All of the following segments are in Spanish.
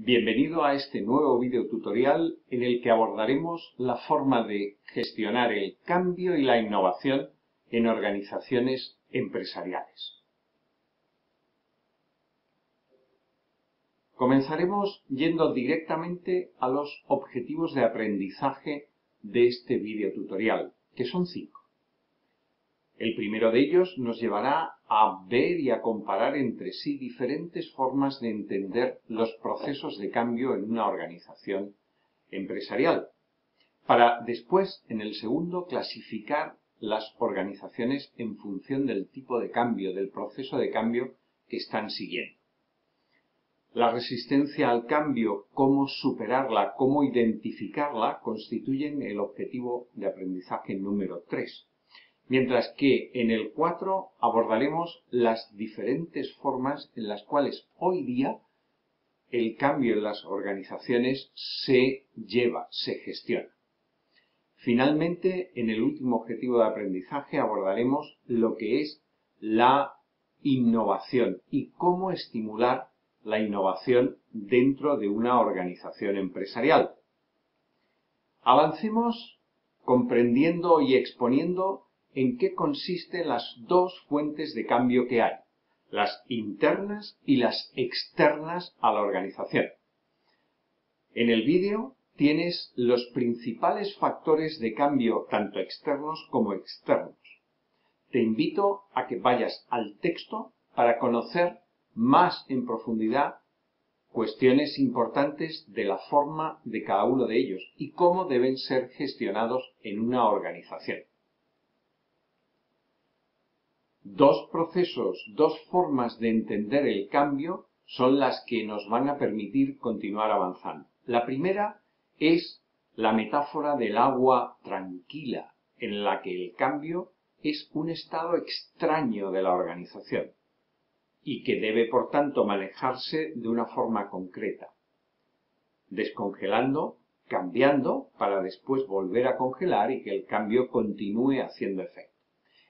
Bienvenido a este nuevo video tutorial en el que abordaremos la forma de gestionar el cambio y la innovación en organizaciones empresariales. Comenzaremos yendo directamente a los objetivos de aprendizaje de este video tutorial, que son 5. El primero de ellos nos llevará a ver y a comparar entre sí diferentes formas de entender los procesos de cambio en una organización empresarial, para después, en el segundo, clasificar las organizaciones en función del tipo de cambio, del proceso de cambio que están siguiendo. La resistencia al cambio, cómo superarla, cómo identificarla, constituyen el objetivo de aprendizaje número 3. Mientras que en el 4 abordaremos las diferentes formas en las cuales hoy día el cambio en las organizaciones se lleva, se gestiona. Finalmente, en el último objetivo de aprendizaje abordaremos lo que es la innovación y cómo estimular la innovación dentro de una organización empresarial. Avancemos comprendiendo y exponiendo en qué consisten las dos fuentes de cambio que hay, las internas y las externas a la organización. En el vídeo tienes los principales factores de cambio tanto externos como externos. Te invito a que vayas al texto para conocer más en profundidad cuestiones importantes de la forma de cada uno de ellos y cómo deben ser gestionados en una organización. Dos procesos, dos formas de entender el cambio son las que nos van a permitir continuar avanzando. La primera es la metáfora del agua tranquila, en la que el cambio es un estado extraño de la organización y que debe, por tanto, manejarse de una forma concreta, descongelando, cambiando, para después volver a congelar y que el cambio continúe haciendo efecto.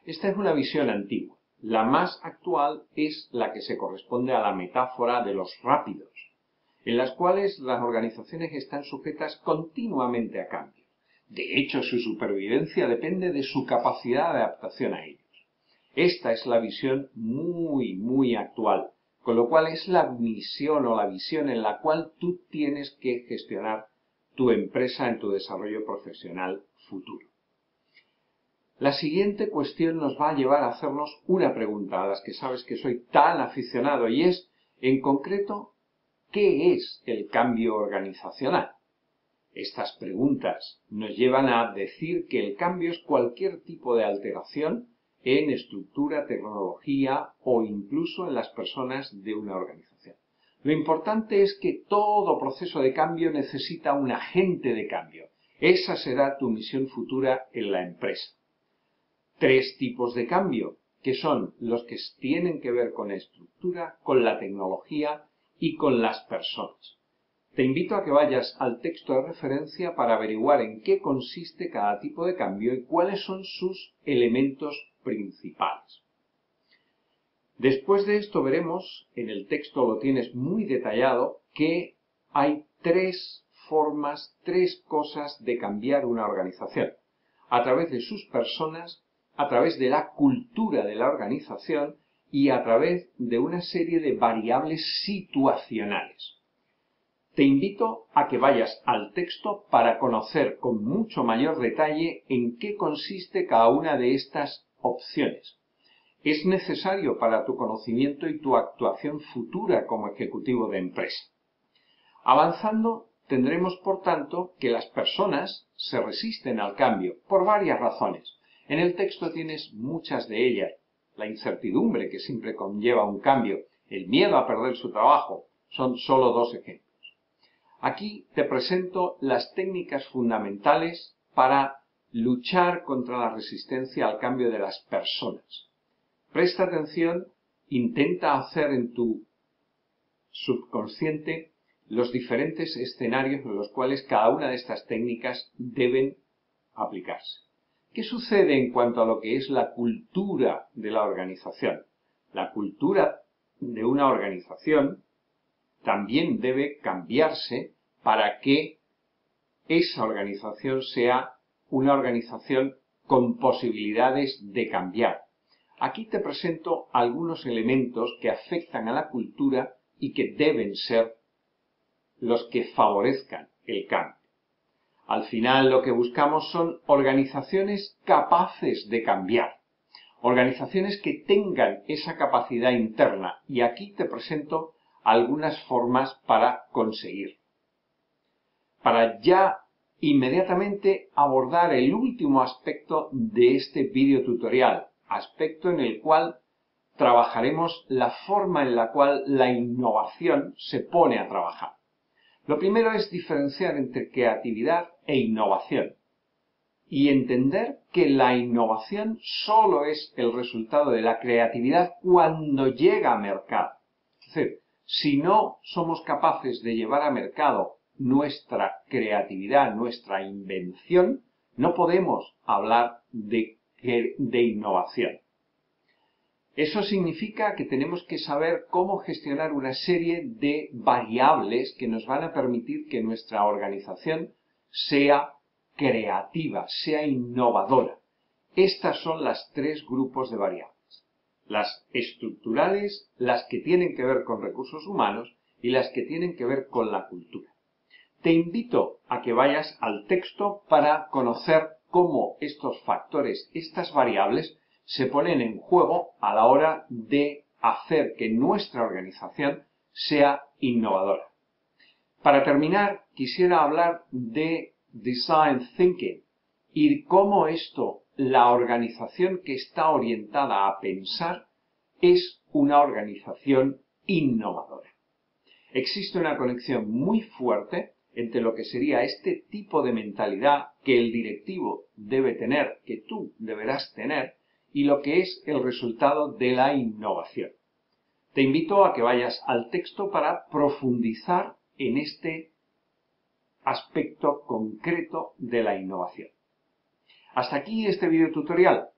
Esta es una visión antigua. La más actual es la que se corresponde a la metáfora de los rápidos, en las cuales las organizaciones están sujetas continuamente a cambios. De hecho, su supervivencia depende de su capacidad de adaptación a ellos. Esta es la visión muy actual, con lo cual es la misión o la visión en la cual tú tienes que gestionar tu empresa en tu desarrollo profesional futuro. La siguiente cuestión nos va a llevar a hacernos una pregunta a las que sabes que soy tan aficionado y es, en concreto, ¿qué es el cambio organizacional? Estas preguntas nos llevan a decir que el cambio es cualquier tipo de alteración en estructura, tecnología o incluso en las personas de una organización. Lo importante es que todo proceso de cambio necesita un agente de cambio. Esa será tu misión futura en la empresa. 3 tipos de cambio, que son los que tienen que ver con la estructura, con la tecnología y con las personas. Te invito a que vayas al texto de referencia para averiguar en qué consiste cada tipo de cambio y cuáles son sus elementos principales. Después de esto veremos, en el texto lo tienes muy detallado, que hay 3 formas, 3 cosas de cambiar una organización. A través de sus personas, a través de la cultura de la organización y a través de una serie de variables situacionales. Te invito a que vayas al texto para conocer con mucho mayor detalle en qué consiste cada una de estas opciones. Es necesario para tu conocimiento y tu actuación futura como ejecutivo de empresa. Avanzando, tendremos por tanto que las personas se resisten al cambio por varias razones. En el texto tienes muchas de ellas. La incertidumbre que siempre conlleva un cambio, el miedo a perder su trabajo, son solo 2 ejemplos. Aquí te presento las técnicas fundamentales para luchar contra la resistencia al cambio de las personas. Presta atención, intenta hacer en tu subconsciente los diferentes escenarios en los cuales cada una de estas técnicas deben aplicarse. ¿Qué sucede en cuanto a lo que es la cultura de la organización? La cultura de una organización también debe cambiarse para que esa organización sea una organización con posibilidades de cambiar. Aquí te presento algunos elementos que afectan a la cultura y que deben ser los que favorezcan el cambio. Al final lo que buscamos son organizaciones capaces de cambiar, organizaciones que tengan esa capacidad interna, y aquí te presento algunas formas para conseguirlo. Para ya inmediatamente abordar el último aspecto de este video tutorial, aspecto en el cual trabajaremos la forma en la cual la innovación se pone a trabajar. Lo primero es diferenciar entre creatividad e innovación y entender que la innovación solo es el resultado de la creatividad cuando llega a mercado. Es decir, si no somos capaces de llevar a mercado nuestra creatividad, nuestra invención, no podemos hablar de innovación. Eso significa que tenemos que saber cómo gestionar una serie de variables que nos van a permitir que nuestra organización sea creativa, sea innovadora. Estas son las tres grupos de variables: las estructurales, las que tienen que ver con recursos humanos y las que tienen que ver con la cultura. Te invito a que vayas al texto para conocer cómo estos factores, estas variables, se ponen en juego a la hora de hacer que nuestra organización sea innovadora. Para terminar, quisiera hablar de Design Thinking y cómo esto, la organización que está orientada a pensar, es una organización innovadora. Existe una conexión muy fuerte entre lo que sería este tipo de mentalidad que el directivo debe tener, que tú deberás tener, y lo que es el resultado de la innovación. Te invito a que vayas al texto para profundizar en este aspecto concreto de la innovación. Hasta aquí este video tutorial.